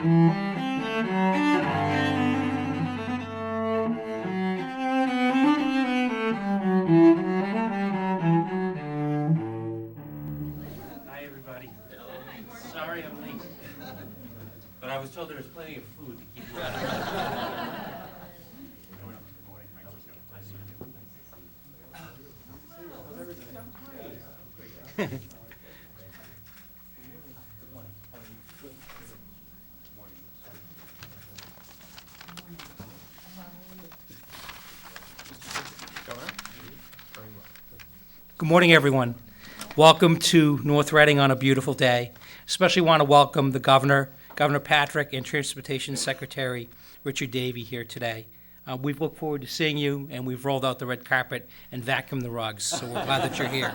Hi, everybody. Sorry I'm late, but I was told there was plenty of food to keep you out. Good morning, everyone. Welcome to North Reading on a beautiful day. Especially want to welcome the Governor, Governor Patrick, and Transportation Secretary Richard Davey here today. We look forward to seeing you, and we've rolled out the red carpet and vacuumed the rugs, so we're glad that you're here.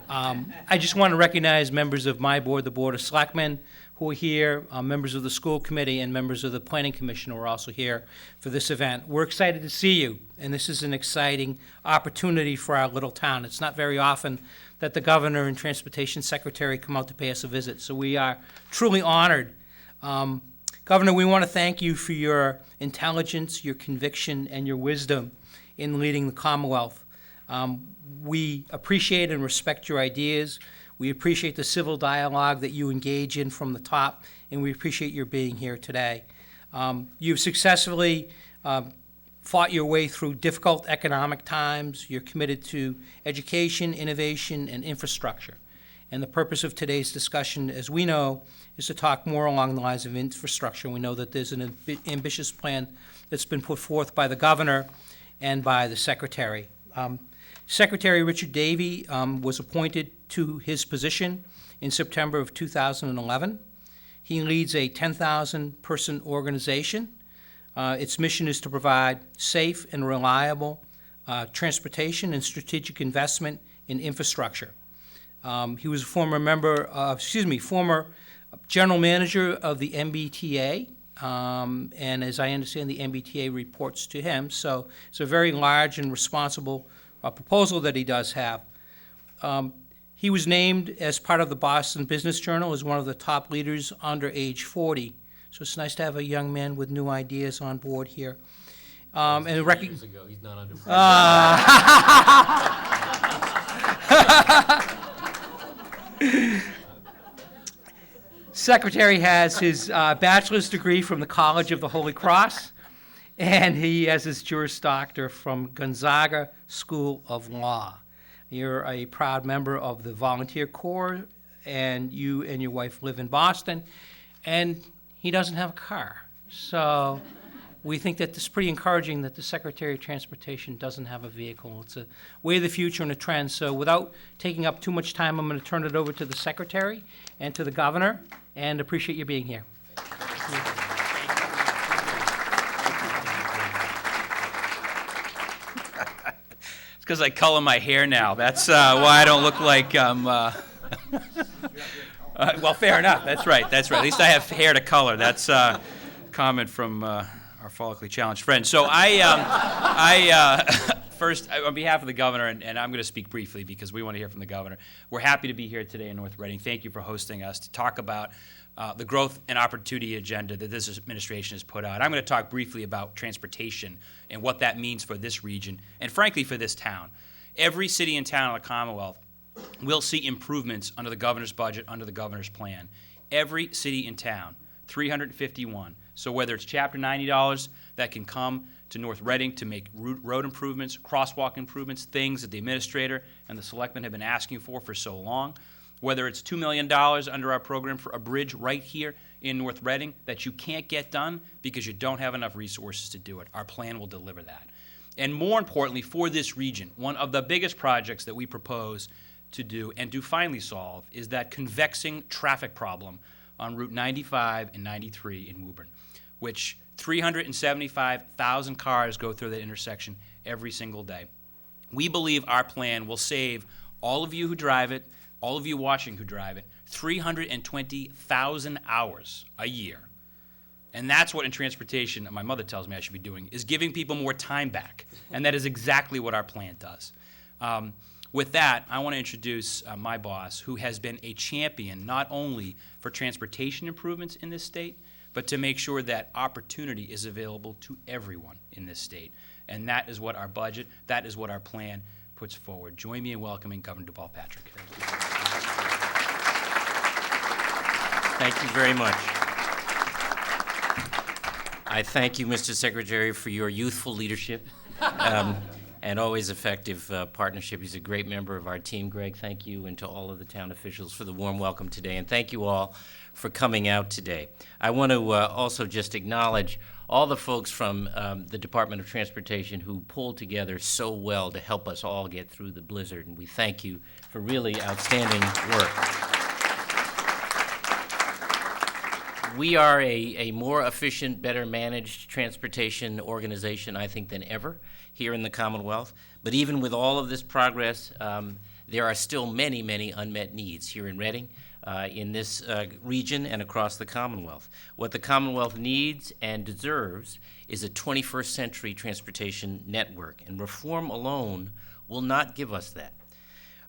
I just want to recognize members of my board, the Board of Selectmen, who are here, members of the school committee, and members of the Planning Commission who are also here for this event. We're excited to see you, and this is an exciting opportunity for our little town. It's not very often that the Governor and Transportation Secretary come out to pay us a visit, so we are truly honored. Governor, we want to thank you for your intelligence, your conviction, and your wisdom in leading the Commonwealth. We appreciate and respect your ideas. We appreciate the civil dialogue that you engage in from the top, and we appreciate your being here today. You've successfully fought your way through difficult economic times. You're committed to education, innovation, and infrastructure. And the purpose of today's discussion, as we know, is to talk more along the lines of infrastructure. We know that there's an ambitious plan that's been put forth by the Governor and by the Secretary. Secretary Richard Davey was appointed to his position in September of 2011. He leads a 10,000-person organization. Its mission is to provide safe and reliable transportation and strategic investment in infrastructure. He was a former former general manager of the MBTA, and as I understand, the MBTA reports to him. So it's a very large and responsible proposal that he does have. He was named as part of the Boston Business Journal as one of the top leaders under age 40. So it's nice to have a young man with new ideas on board here. And Years ago, he's not under. Secretary has his bachelor's degree from the College of the Holy Cross, and he has his Juris Doctor from Gonzaga School of Law. You're a proud member of the Volunteer Corps, and you and your wife live in Boston, and he doesn't have a car. So we think that it's pretty encouraging that the Secretary of Transportation doesn't have a vehicle. It's a way of the future and a trend. So without taking up too much time, I'm going to turn it over to the Secretary and to the Governor, and appreciate you being here. It's because I color my hair now. That's why I don't look like well, fair enough. That's right. That's right. At least I have hair to color. That's a comment from our follically challenged friend. So first, on behalf of the Governor, and I'm going to speak briefly because we want to hear from the Governor, we're happy to be here today in North Reading. Thank you for hosting us to talk about the growth and opportunity agenda that this administration has put out. I'm going to talk briefly about transportation and what that means for this region and, frankly, for this town. Every city and town in the Commonwealth will see improvements under the Governor's budget, under the Governor's plan. Every city and town, 351. So whether it's Chapter 90 dollars that can come to North Reading to make road improvements, crosswalk improvements, things that the administrator and the selectmen have been asking for so long, whether it's $2 million under our program for a bridge right here in North Reading that you can't get done because you don't have enough resources to do it. Our plan will deliver that. And more importantly, for this region, one of the biggest projects that we propose to do and do finally solve is that convexing traffic problem on Route 95 and 93 in Woburn, which 375,000 cars go through that intersection every single day. We believe our plan will save all of you who drive it, all of you watching who drive it, 320,000 hours a year. And that's what in transportation, my mother tells me I should be doing, is giving people more time back. And that is exactly what our plan does. With that, I want to introduce my boss, who has been a champion not only for transportation improvements in this state, but to make sure that opportunity is available to everyone in this state. And that is what our budget, that is what our plan puts forward. Join me in welcoming Governor Deval Patrick. Thank you very much. I thank you, Mr. Secretary, for your youthful leadership and always effective partnership. He's a great member of our team. Greg, thank you, and to all of the town officials for the warm welcome today. And thank you all for coming out today. I want to also just acknowledge all the folks from the Department of Transportation who pulled together so well to help us all get through the blizzard, and we thank you for really outstanding work. We are a more efficient, better managed transportation organization, I think, than ever here in the Commonwealth. But even with all of this progress, there are still many, many unmet needs here in Reading, in this region and across the Commonwealth. What the Commonwealth needs and deserves is a 21st century transportation network, and reform alone will not give us that.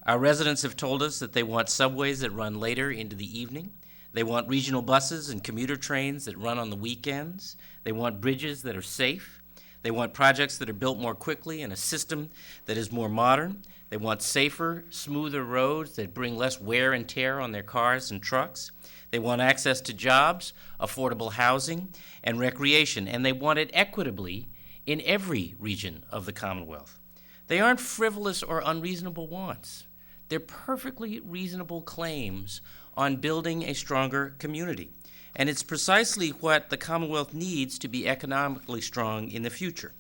Our residents have told us that they want subways that run later into the evening. They want regional buses and commuter trains that run on the weekends. They want bridges that are safe. They want projects that are built more quickly and a system that is more modern. They want safer, smoother roads that bring less wear and tear on their cars and trucks. They want access to jobs, affordable housing, and recreation, and they want it equitably in every region of the Commonwealth. They aren't frivolous or unreasonable wants. They're perfectly reasonable claims on building a stronger community. And it's precisely what the Commonwealth needs to be economically strong in the future.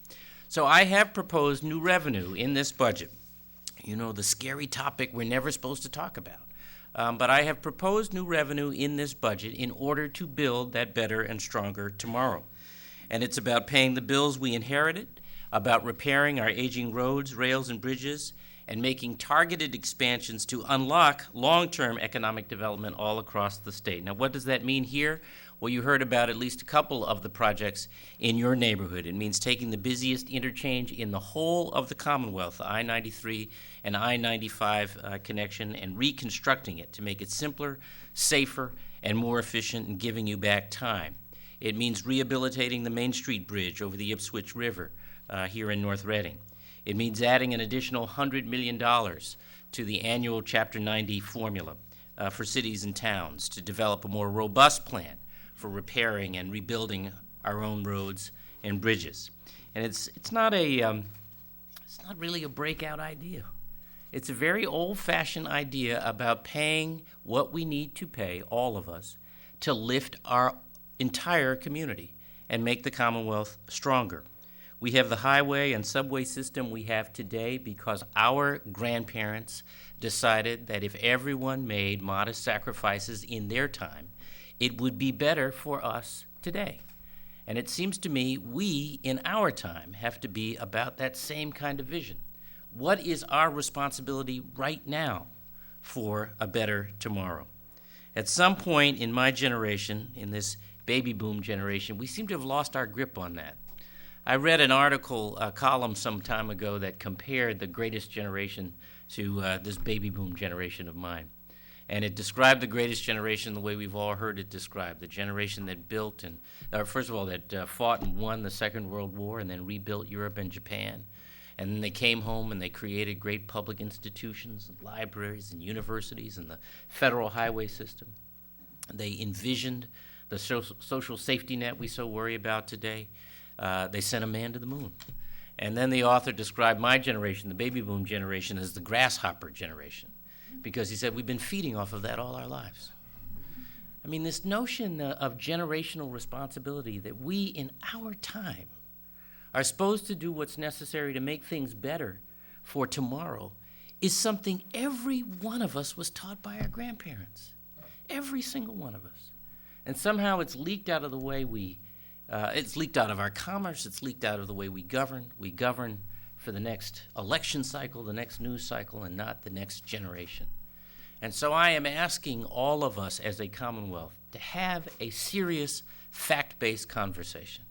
So I have proposed new revenue in this budget. You know, the scary topic we're never supposed to talk about. But I have proposed new revenue in this budget in order to build that better and stronger tomorrow. And it's about paying the bills we inherited, about repairing our aging roads, rails, and bridges, and making targeted expansions to unlock long-term economic development all across the state. Now, what does that mean here? Well, you heard about at least a couple of the projects in your neighborhood. It means taking the busiest interchange in the whole of the Commonwealth, the I-93 and I-95 connection, and reconstructing it to make it simpler, safer, and more efficient, and giving you back time. It means rehabilitating the Main Street Bridge over the Ipswich River here in North Reading. It means adding an additional $100 million to the annual Chapter 90 formula for cities and towns to develop a more robust plan for repairing and rebuilding our own roads and bridges. And it's not really a breakout idea. It's a very old-fashioned idea about paying what we need to pay, all of us, to lift our entire community and make the Commonwealth stronger. We have the highway and subway system we have today because our grandparents decided that if everyone made modest sacrifices in their time, it would be better for us today. And it seems to me we, in our time, have to be about that same kind of vision. What is our responsibility right now for a better tomorrow? At some point in my generation, in this baby boom generation, we seem to have lost our grip on that. I read an article, a column some time ago that compared the greatest generation to this baby boom generation of mine. And it described the greatest generation the way we've all heard it described, the generation that built and, first of all, that fought and won the Second World War and then rebuilt Europe and Japan. And then they came home and they created great public institutions, and libraries and universities and the federal highway system. They envisioned the social safety net we so worry about today. They sent a man to the moon. And then the author described my generation, the baby boom generation, as the grasshopper generation, because he said we've been feeding off of that all our lives. I mean, this notion of generational responsibility that we, in our time, are supposed to do what's necessary to make things better for tomorrow is something every one of us was taught by our grandparents. Every single one of us. And somehow it's leaked out of the way it's leaked out of our commerce, it's leaked out of the way we govern. We govern for the next election cycle, the next news cycle, and not the next generation. And so I am asking all of us as a Commonwealth to have a serious, fact-based conversation,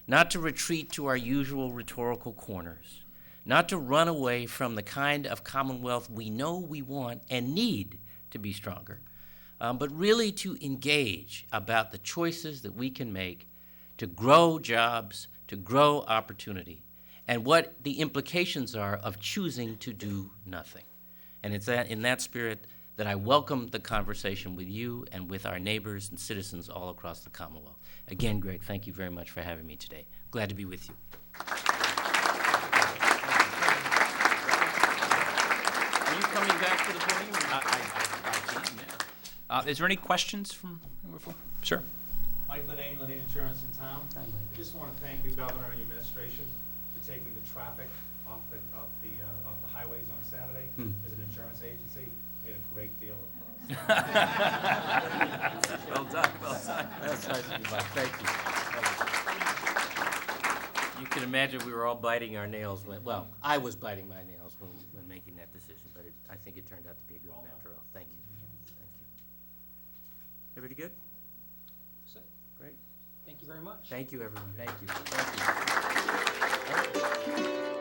not to retreat to our usual rhetorical corners, not to run away from the kind of Commonwealth we know we want and need to be stronger, but really to engage about the choices that we can make to grow jobs, to grow opportunity, and what the implications are of choosing to do nothing. And it's in that spirit that I welcome the conversation with you and with our neighbors and citizens all across the Commonwealth. Again, Greg, thank you very much for having me today. Glad to be with you. Are you coming back to the podium? I can, yeah. Is there any questions from? Sure. Mike Lane, Lane Insurance in town. I just want to thank you, Governor, and your administration for taking the traffic off the highways on Saturday. As an insurance agency, made a great deal of progress. Well done. Well done. That's nice of you, Mike. Thank you. You can imagine we were all biting our nails well, I was biting my nails when making that decision, but I think it turned out to be a good one after all. Thank you. Thank you. Everybody good? Great. Thank you very much. Thank you, everyone. Thank you. Thank you.